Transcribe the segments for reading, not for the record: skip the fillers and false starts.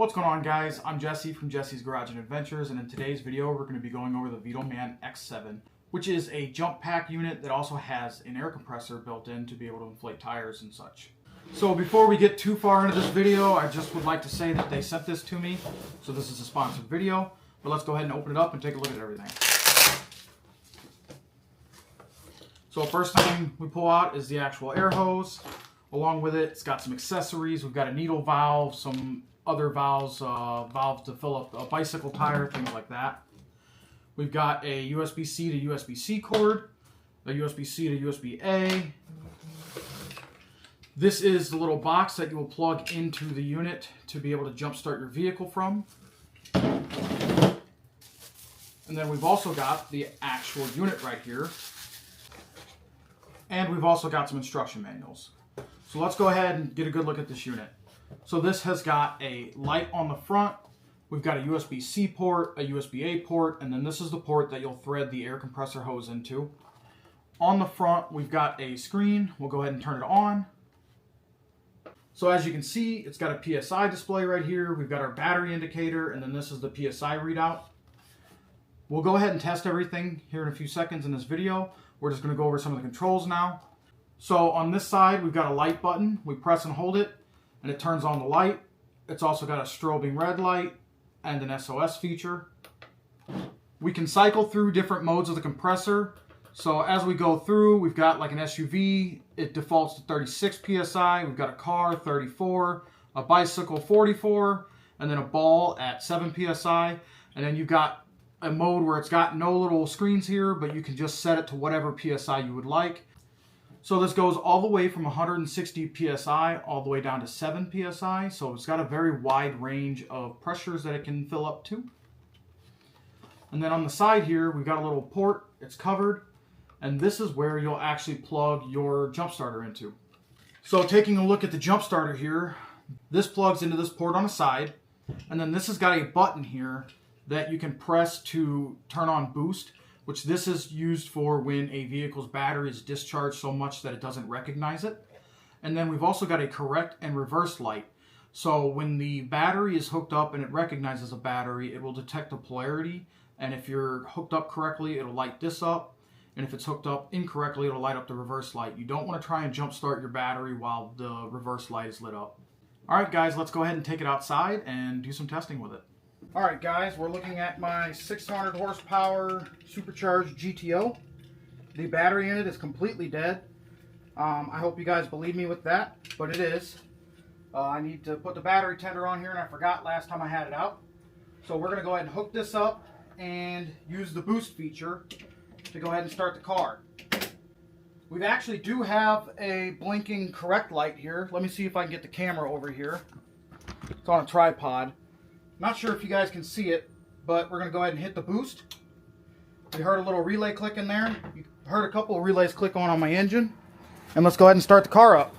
What's going on, guys? I'm Jesse from Jesse's Garage and Adventures, and in today's video we're going to be going over the VITOMAN X7, which is a jump pack unit that also has an air compressor built in to be able to inflate tires and such. So before we get too far into this video, I just would like to say that they sent this to me, so this is a sponsored video, but let's go ahead and open it up and take a look at everything. So first thing we pull out is the actual air hose. Along with it, it's got some accessories. We've got a needle valve, some other valves, valves to fill up a bicycle tire, things like that. We've got a USB-C to USB-C cord, a USB-C to USB-A. This is the little box that you will plug into the unit to be able to jump start your vehicle from. And then we've also got the actual unit right here. And we've also got some instruction manuals. So let's go ahead and get a good look at this unit. So this has got a light on the front. We've got a USB-C port, a USB-A port, and then this is the port that you'll thread the air compressor hose into. On the front, we've got a screen. We'll go ahead and turn it on. So as you can see, it's got a PSI display right here. We've got our battery indicator, and then this is the PSI readout. We'll go ahead and test everything here in a few seconds in this video. We're just going to go over some of the controls now. So on this side, we've got a light button. We press and hold it, and it turns on the light. It's also got a strobing red light and an SOS feature. We can cycle through different modes of the compressor. So as we go through, we've got like an SUV. It defaults to 36 PSI. We've got a car, 34, a bicycle, 44, and then a ball at 7 PSI. And then you've got a mode where it's got no little screens here, but you can just set it to whatever PSI you would like. So this goes all the way from 160 PSI all the way down to 7 PSI. So it's got a very wide range of pressures that it can fill up to. And then on the side here, we've got a little port. It's covered. And this is where you'll actually plug your jump starter into. So taking a look at the jump starter here, this plugs into this port on the side. And then this has got a button here that you can press to turn on boost, which this is used for when a vehicle's battery is discharged so much that it doesn't recognize it. And then we've also got a correct and reverse light. So when the battery is hooked up and it recognizes a battery, it will detect the polarity. And if you're hooked up correctly, it'll light this up. And if it's hooked up incorrectly, it'll light up the reverse light. You don't want to try and jump start your battery while the reverse light is lit up. All right, guys, let's go ahead and take it outside and do some testing with it. All right, guys, we're looking at my 600 horsepower supercharged GTO. The battery in it is completely dead. I hope you guys believe me with that, but it is. I need to put the battery tender on here, and I forgot last time I had it out. So we're going to go ahead and hook this up and use the boost feature to go ahead and start the car. We actually do have a blinking correct light here. Let me see if I can get the camera over here. It's on a tripod. Not sure if you guys can see it, but we're going to go ahead and hit the boost. You heard a little relay click in there. You heard a couple of relays click on my engine. And let's go ahead and start the car up.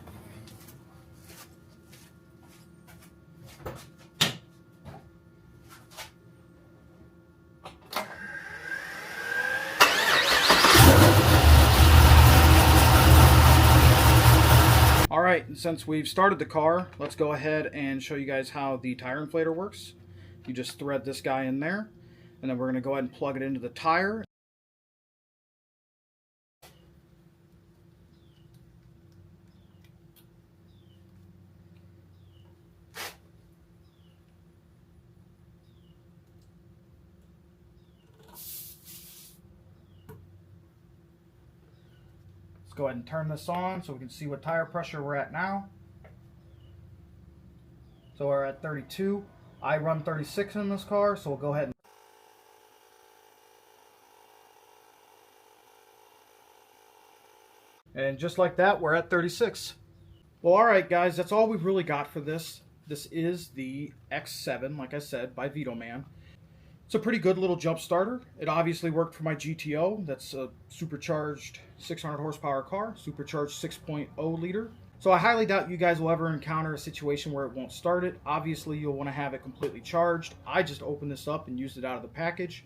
Alright, and since we've started the car, let's go ahead and show you guys how the tire inflator works. You just thread this guy in there, and then we're going to go ahead and plug it into the tire. Let's go ahead and turn this on so we can see what tire pressure we're at now. So we're at 32. I run 36 in this car, so we'll go ahead and just like that, we're at 36. Well, alright guys, that's all we've really got for this. This is the X7, like I said, by VITOMAN. It's a pretty good little jump starter. It obviously worked for my GTO. That's a supercharged 600 horsepower car, supercharged 6.0 liter. So I highly doubt you guys will ever encounter a situation where it won't start it. Obviously, you'll want to have it completely charged. I just opened this up and used it out of the package.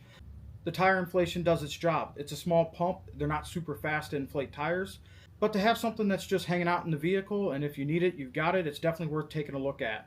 The tire inflation does its job. It's a small pump. They're not super fast to inflate tires. But to have something that's just hanging out in the vehicle, and if you need it, you've got it, it's definitely worth taking a look at.